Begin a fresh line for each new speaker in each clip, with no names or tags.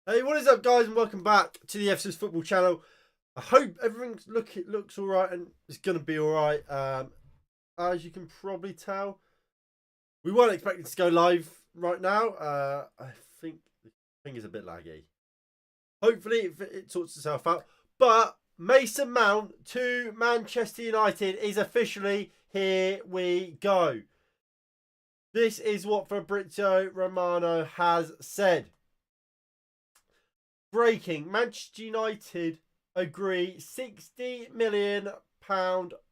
Hey, what is up, guys, and welcome back to the FCS Football Channel. I hope everything looks all right and it's going to be all right. As you can probably tell, we weren't expecting to go live right now. I think the thing is a bit laggy. Hopefully, it sorts itself out. But Mason Mount to Manchester United is officially here. We go. This is what Fabrizio Romano has said. Breaking: Manchester United agree £60 million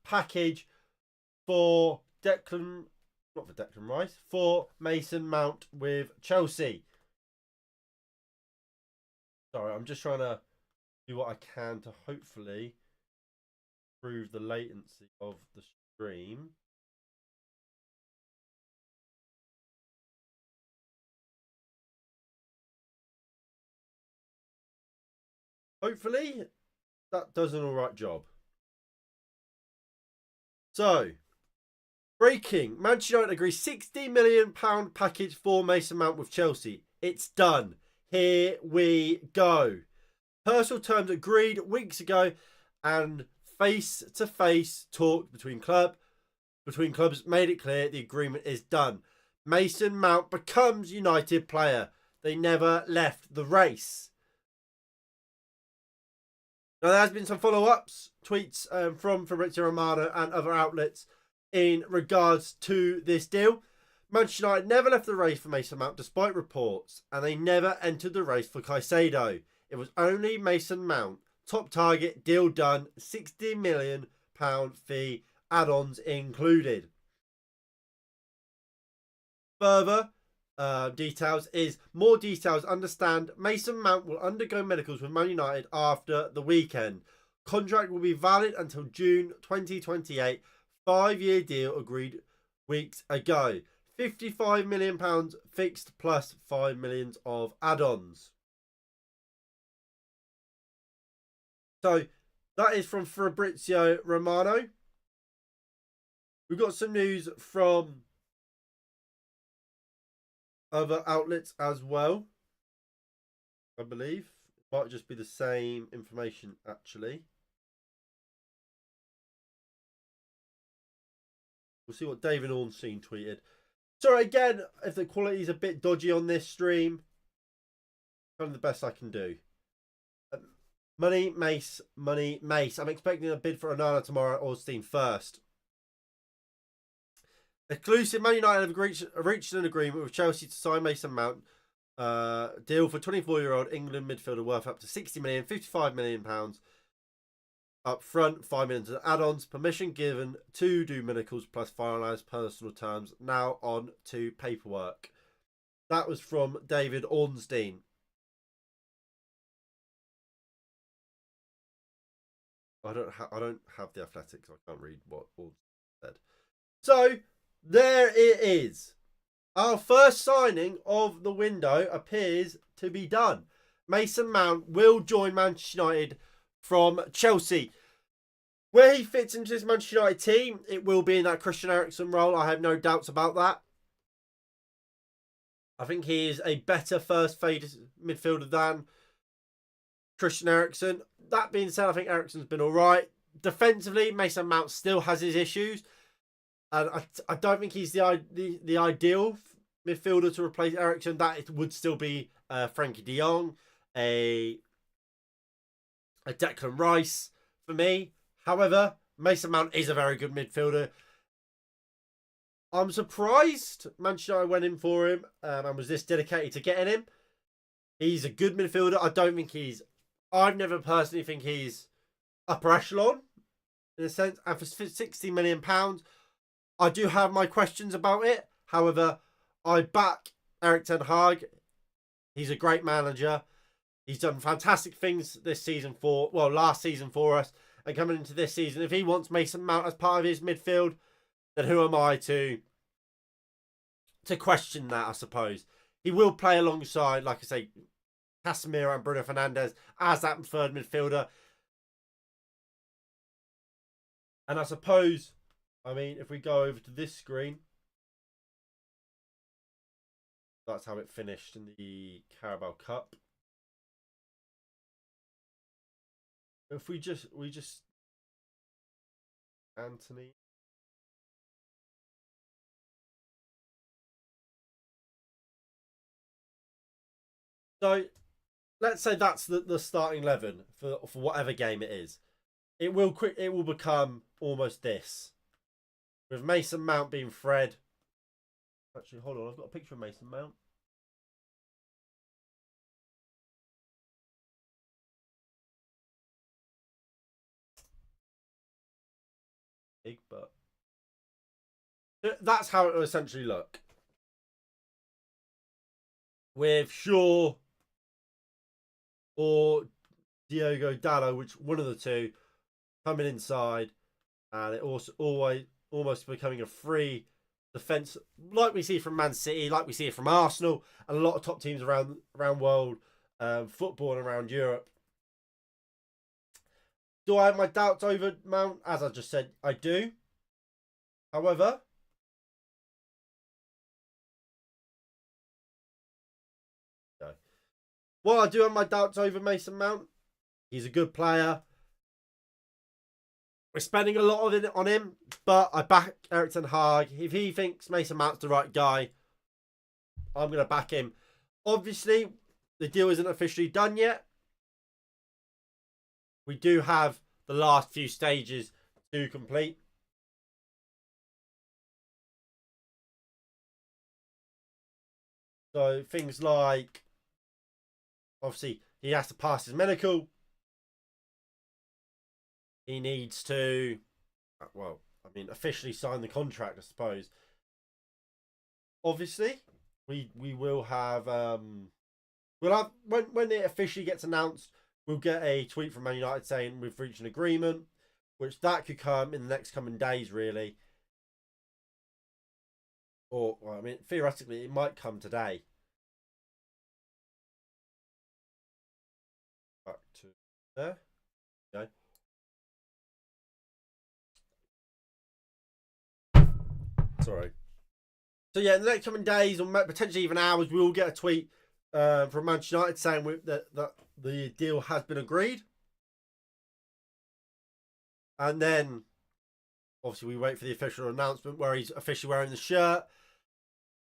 package for Declan Rice, for Mason Mount with Chelsea. Sorry, I'm just trying to do what I can to hopefully improve the latency of the stream. Hopefully that does an alright job. So, breaking: Manchester United agree £60 million package for Mason Mount with Chelsea. It's done. Here we go. Personal terms agreed weeks ago, and face-to-face talk between clubs made it clear the agreement is done. Mason Mount becomes United player. They never left the race. Now, there has been some follow-ups, tweets from Fabrizio Romano and other outlets in regards to this deal. Manchester United never left the race for Mason Mount despite reports, and they never entered the race for Caicedo. It was only Mason Mount. Top target, deal done, £60 million fee, add-ons included. Further details is more details. Understand Mason Mount will undergo medicals with Man United after the weekend. Contract will be valid until June 2028. 5-year deal agreed weeks ago. £55 million fixed plus £5 million of add-ons. So that is from Fabrizio Romano. We've got some news from other outlets as well, I believe. It might just be the same information, actually. We'll see what David Ornstein tweeted. Sorry, again, if the quality is a bit dodgy on this stream, kind of the best I can do. Money, Mace. I'm expecting a bid for Onana tomorrow at Ornstein first. Exclusive: Man United have reached an agreement with Chelsea to sign Mason Mount. Deal for 24-year-old England midfielder worth up to £60 million, £55 million up front, £5 million to add-ons. Permission given to do medicals plus finalise personal terms. Now on to paperwork. That was from David Ornstein. I don't have the Athletics. I can't read what Ornstein said. So there it is. Our first signing of the window appears to be done. Mason Mount will join Manchester United from Chelsea. Where he fits into this Manchester United team, it will be in that Christian Eriksen role. I have no doubts about that. I think he is a better first phase midfielder than Christian Eriksen. That being said, I think Eriksen's been all right. Defensively, Mason Mount still has his issues. And I don't think he's the ideal midfielder to replace Eriksen. That it would still be Frankie de Jong, a Declan Rice for me. However, Mason Mount is a very good midfielder. I'm surprised Manchester United went in for him and was this dedicated to getting him. He's a good midfielder. I've never personally think he's upper echelon in a sense. And for £60 million, I do have my questions about it. However, I back Erik ten Hag. He's a great manager. He's done fantastic things last season for us. And coming into this season, if he wants Mason Mount as part of his midfield, then who am I to question that, I suppose. He will play alongside, like I say, Casemiro and Bruno Fernandes as that third midfielder. And I suppose, if we go over to this screen, that's how it finished in the Carabao Cup. If we just Anthony. So let's say that's the starting 11 for whatever game it is. It will become almost this. With Mason Mount being Fred. Actually, hold on, I've got a picture of Mason Mount. Big butt. That's how it will essentially look. With Shaw or Diogo Dalot, which one of the two, coming inside, and it also almost becoming a free defense, like we see from Man City, like we see it from Arsenal, and a lot of top teams around world football and around Europe. Do I have my doubts over Mount? As I just said, I do. However, while I do have my doubts over Mason Mount, he's a good player. We're spending a lot of it on him, but I back Erik ten Hag. If he thinks Mason Mount's the right guy, I'm going to back him. Obviously, the deal isn't officially done yet. We do have the last few stages to complete. So things like, obviously, he has to pass his medical. He needs to, well, I mean, officially sign the contract, I suppose. Obviously, we will have, we'll have, when it officially gets announced, we'll get a tweet from Man United saying we've reached an agreement, which that could come in the next coming days, really. Or, well, I mean, theoretically, it might come today. Back to there. Okay. Sorry. So yeah, in the next coming days or potentially even hours, we will get a tweet from Manchester United saying that the deal has been agreed. And then, obviously, we wait for the official announcement where he's officially wearing the shirt.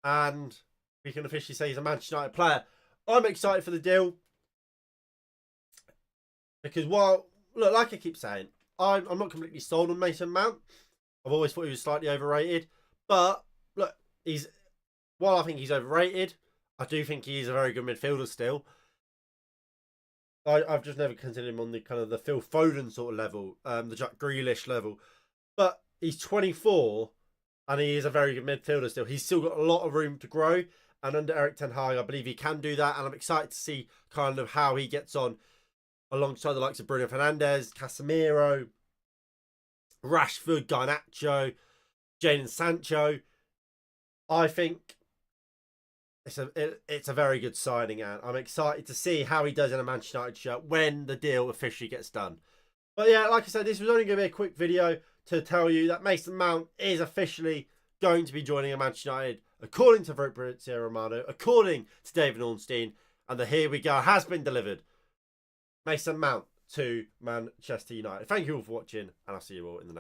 And we can officially say he's a Manchester United player. I'm excited for the deal. Because while, look, like I keep saying, I'm not completely sold on Mason Mount. I've always thought he was slightly overrated. But, look, while I think he's overrated, I do think he's a very good midfielder still. I've just never considered him on the kind of the Phil Foden sort of level, the Jack Grealish level. But he's 24 and he is a very good midfielder still. He's still got a lot of room to grow. And under Erik ten Hag, I believe he can do that. And I'm excited to see kind of how he gets on alongside the likes of Bruno Fernandes, Casemiro, Rashford, Garnacho, Jadon Sancho. I think it's a very good signing, and I'm excited to see how he does in a Manchester United shirt when the deal officially gets done. But yeah, like I said, this was only going to be a quick video to tell you that Mason Mount is officially going to be joining a Manchester United, according to Fabrizio Romano, according to David Ornstein, and the here we go has been delivered. Mason Mount to Manchester United. Thank you all for watching, and I'll see you all in the next